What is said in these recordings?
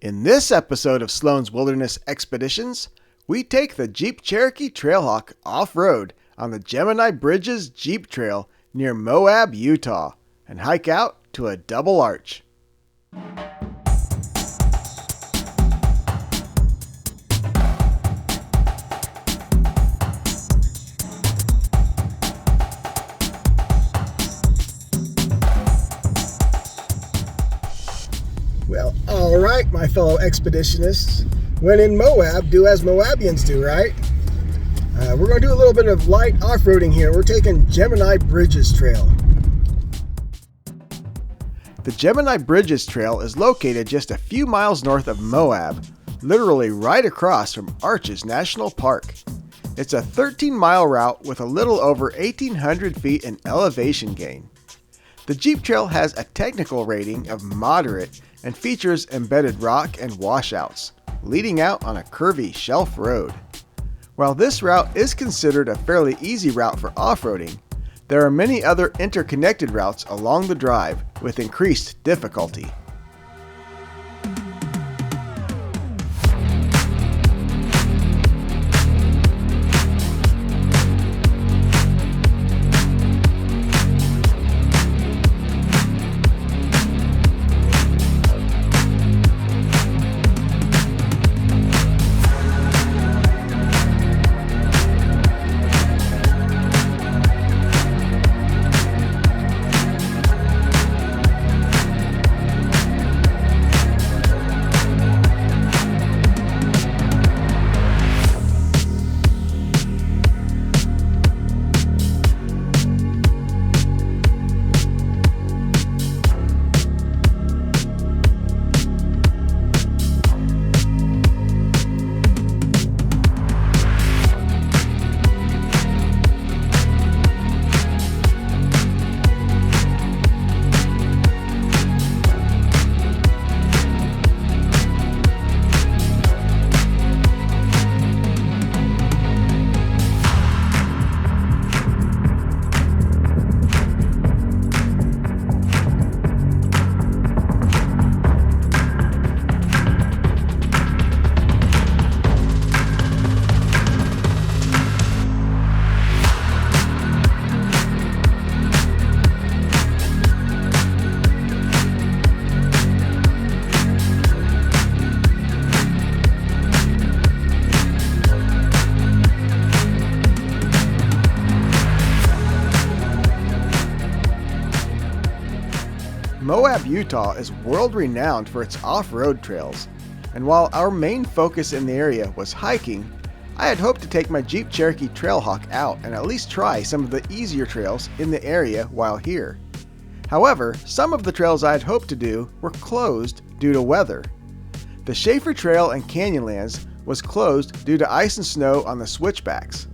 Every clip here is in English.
In this episode of Sloan's Wilderness Expeditions, we take the Jeep Cherokee Trailhawk off-road on the Gemini Bridges Jeep Trail near Moab, Utah, and hike out to a double arch. Well, all right, my fellow expeditionists. When in Moab, do as Moabians do, right? We're going to do a little bit of light off-roading here. We're taking Gemini Bridges Trail. The Gemini Bridges Trail is located just a few miles north of Moab, literally right across from Arches National Park. It's a 13-mile route with a little over 1,800 feet in elevation gain. The Jeep Trail has a technical rating of moderate and features embedded rock and washouts, leading out on a curvy shelf road. While this route is considered a fairly easy route for off-roading, there are many other interconnected routes along the drive with increased difficulty. Moab, Utah is world-renowned for its off-road trails, and while our main focus in the area was hiking, I had hoped to take my Jeep Cherokee Trailhawk out and at least try some of the easier trails in the area while here. However, some of the trails I had hoped to do were closed due to weather. The Schaefer Trail and Canyonlands was closed due to ice and snow on the switchbacks.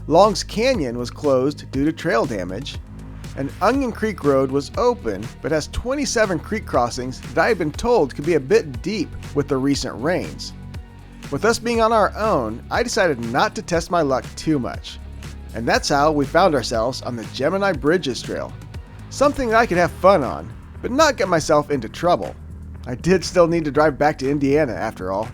Long's Canyon was closed due to trail damage, and Onion Creek Road was open, but has 27 creek crossings that I had been told could be a bit deep with the recent rains. With us being on our own, I decided not to test my luck too much. And that's how we found ourselves on the Gemini Bridges Trail. Something that I could have fun on, but not get myself into trouble. I did still need to drive back to Indiana after all.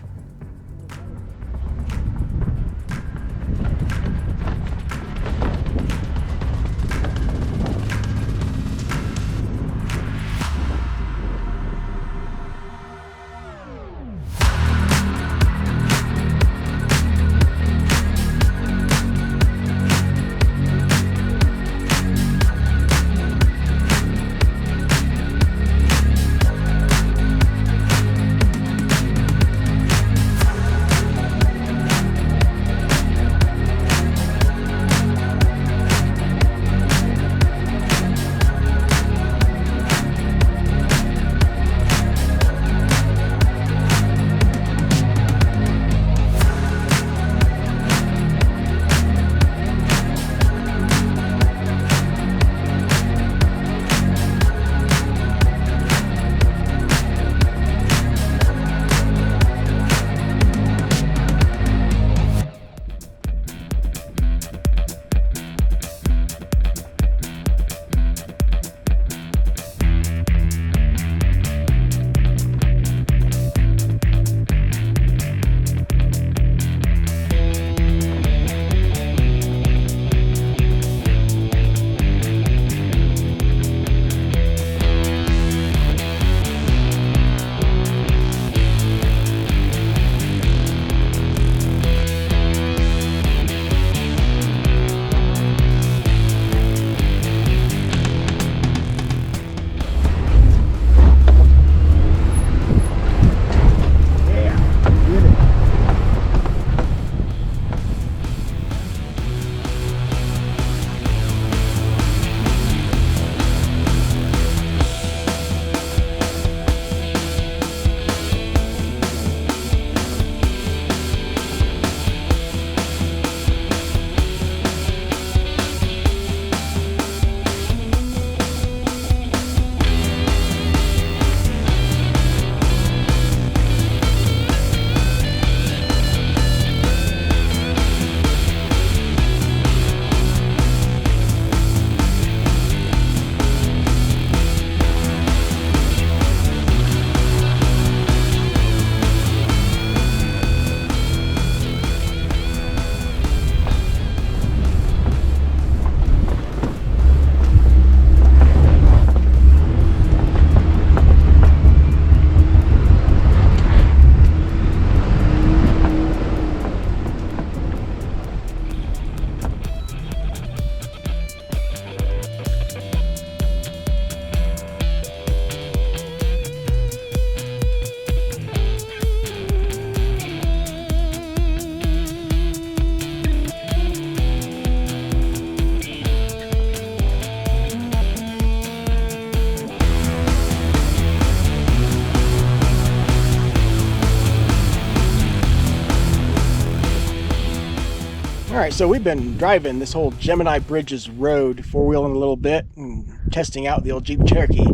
Alright, so we've been driving this whole Gemini Bridges road, four-wheeling a little bit, and testing out the old Jeep Cherokee.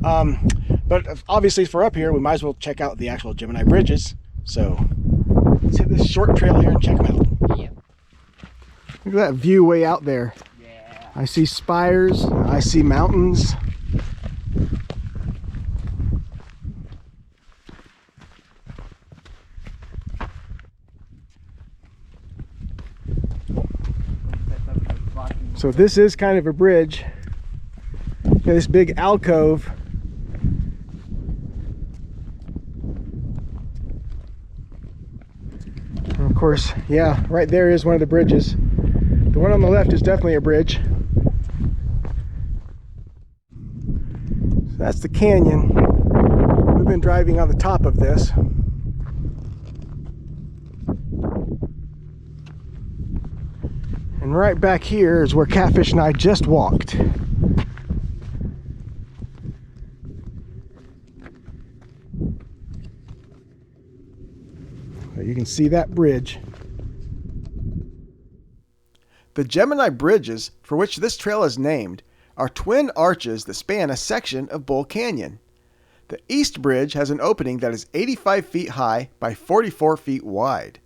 But obviously for up here, we might as well check out the actual Gemini Bridges. So let's hit this short trail here and check them out. Yep. Look at that view way out there. Yeah. I see spires, I see mountains. So this is kind of a bridge. This big alcove. And of course, yeah, right there is one of the bridges. The one on the left is definitely a bridge. So that's the canyon. We've been driving on the top of this. And right back here is where Catfish and I just walked. So you can see that bridge. The Gemini Bridges, for which this trail is named, are twin arches that span a section of Bull Canyon. The East Bridge has an opening that is 85 feet high by 44 feet wide.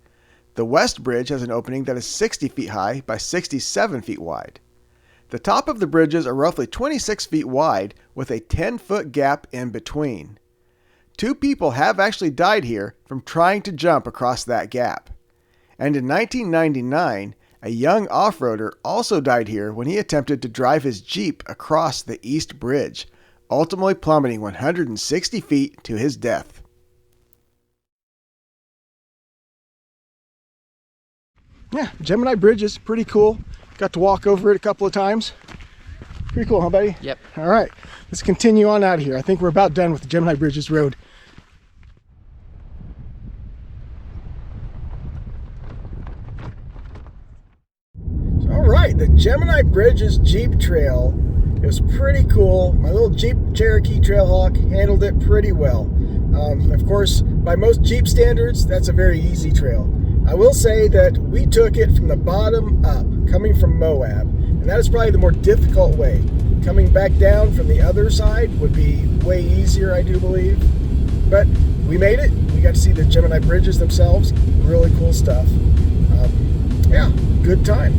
The West Bridge has an opening that is 60 feet high by 67 feet wide. The top of the bridges are roughly 26 feet wide with a 10-foot gap in between. 2 people have actually died here from trying to jump across that gap. And in 1999, a young off-roader also died here when he attempted to drive his Jeep across the East Bridge, ultimately plummeting 160 feet to his death. Yeah, Gemini Bridge is pretty cool. Got to walk over it a couple of times. Pretty cool, huh, buddy? Yep. All right, let's continue on out of here. I think we're about done with the Gemini Bridges road. All right, the Gemini Bridges Jeep Trail is pretty cool. My little Jeep Cherokee Trailhawk handled it pretty well. Of course, by most Jeep standards, that's a very easy trail. I will say that we took it from the bottom up, coming from Moab, and that is probably the more difficult way. Coming back down from the other side would be way easier, I do believe. But we made it. We got to see the Gemini Bridges themselves. Really cool stuff. Yeah, good time.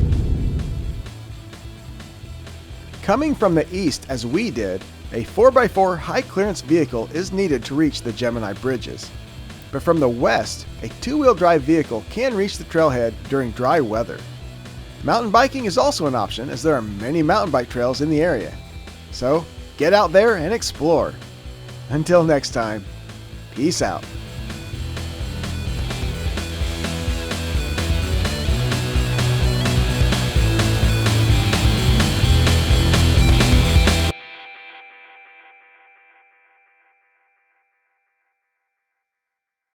Coming from the east as we did, a 4x4 high clearance vehicle is needed to reach the Gemini Bridges. But from the west, a 2-wheel drive vehicle can reach the trailhead during dry weather. Mountain biking is also an option as there are many mountain bike trails in the area. So get out there and explore. Until next time, peace out.